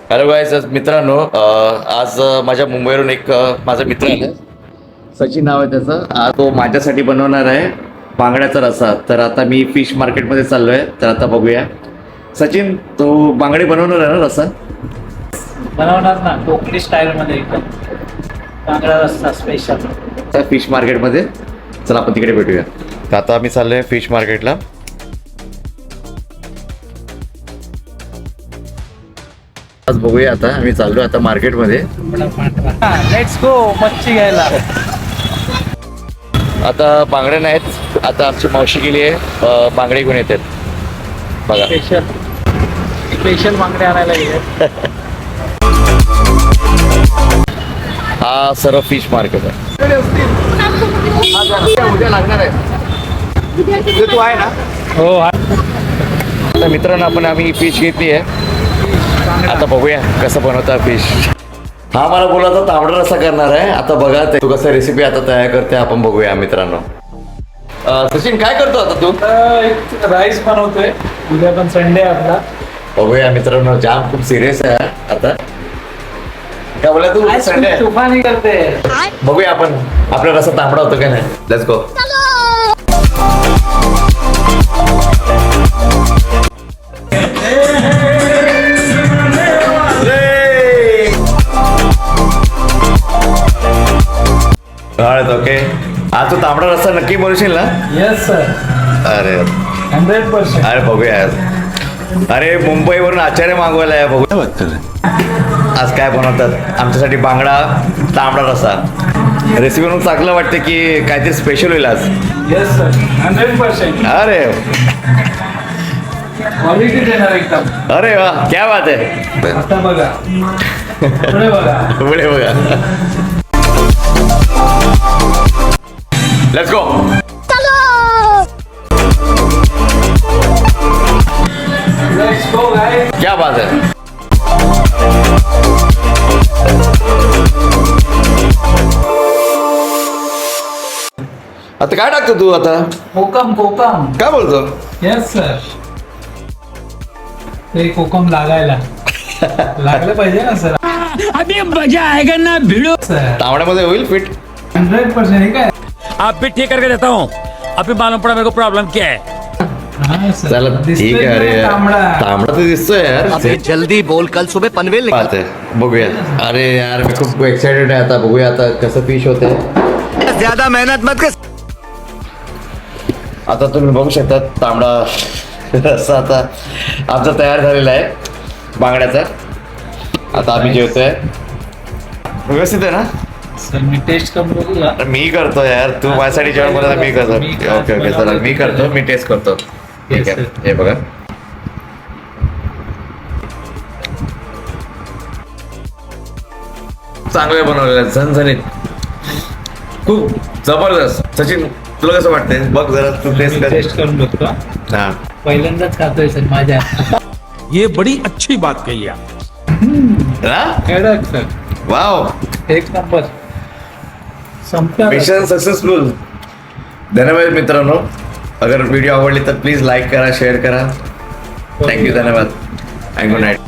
Hello guys मित्रांनो, आज माझ्या मुंबईवरून एक माझा मित्र आहे, सचिन नाव आहे त्याचं. आज तो माझ्यासाठी बनवणार आहे बांगड्याचा रस्सा. तर आता मी फिश मार्केटमध्ये चाललो आहे. तर आता बघूया. सचिन, तो बांगडे बनवणार आहे ना रस्सा? बनवणार ना, कोकणी स्टाईलमध्ये एकदम बांगडा रस्सा स्पेशल. त्या फिश मार्केटमध्ये चला आपण तिकडे भेटूया. तर आता आम्ही चाललो आहे फिश मार्केटला. आज बघूया. आता आम्ही चाललो आता मार्केटमध्ये. लेट्स गो मच्छी घ्यायला. आता बांगड्या नाहीत, आता आमची मावशी गेली आहे बांगडे घेऊन येतात बघा. स्पेशल स्पेशल बांगडे आणायला गेले. हा सर्व फिश मार्केट आहे. उद्या लागणार आहे. तू आहे ना? हो. तर मित्रांनो, आम्ही फिश घेतली आहे. आता बघूया कसं बनवता फिश. हा मला बोला तर तांबडा रस्सा करणार आहे. आता बघा तू कसं रेसिपी आता तयार करते, आपण बघूया मित्रांनो. सचिन, काय करतो आता तू? राईस बनवतोय. उद्या पण संडे आपला. बघूया मित्रांनो, जाम खूप सिरियस आहे आता. काय बोला तू? संडे तुफानी करते. बघूया आपण आपला रस्सा तांबडा होतो का नाही. Let's go. ओके, आज तू तांबडा रस्सा नक्की बनवशील ना? Yes sir. अरे 100%. अरे बघूया. अरे मुंबईवरून आचार्य मागवायला आहे. बघू आज काय बनवतात आमच्यासाठी. बांगडा तांबडा रस्सा रेसिपी म्हणून चांगलं वाटतं की काहीतरी स्पेशल होईल आज. Yes sir, 100%. अरे क्वालिटी देणार एकदम. अरे वा, क्या बात आहे. आता बघा, पुढे बघा. पुढे बघा. Let's go. Let's go guys. क्या बात आहे. आता काय टाकतो तू आता? कोकम कोकम. काय बोलतो? Yes sir. ते कोकम लागायला लागलं पाहिजे ना सर. अभी मजा आएगा ना भिड़ो. सर तांबड्यामध्ये होईल फिट. 100% हे काय. आप भी ठीक करके देता हूँ. अभी मालूम पड़ा मेरे को प्रॉब्लम क्या है. हा सर. चला ठीक दिसतोय आहे. अरे ना तांबडा. तांबडा तर दिसतोय यार. अबे जल्दी बोल, कल सुबह पनवेल बात आहे. बघूया. अरे यार मी खूप एक्साइटेड आहे. आता बघूया आता कसं फिश होते. ज्यादा मेहनत मत कर. आता तुम्ही बघू शकता तांबडा रस्सा आता आमचा तयार झालेला आहे बांगड्याचा. आता आम्ही जेवतोय. व्यवस्थित आहे ना? सर मी टेस्ट करून बघूया. अरे मी करतो यार, तू माझ्यासाठी जेवण बनवता मी करतो. ओके ओके चला मी करतो, मी टेस्ट करतो. ठीक आहे. हे बघा. चांगलं बनवलेलं आहे, झणझणीत, खूप जबरदस्त. सचिन, तुला कसं वाटतंय? बघ जरा तू टेस्ट कर. टेस्ट करून बघतो. हा. पहिल्यांदाच खातोय सर माझ्या. ये बड़ी अच्छी बात कही आप. ना? कडक सर. वाव, एक नंबर. संपला. Mission successful. धन्यवाद मित्रांनो. अगर व्हिडिओ आवडली तर प्लीज लाईक करा, शेअर करा. थँक्यू, धन्यवाद आणि गुड नाईट.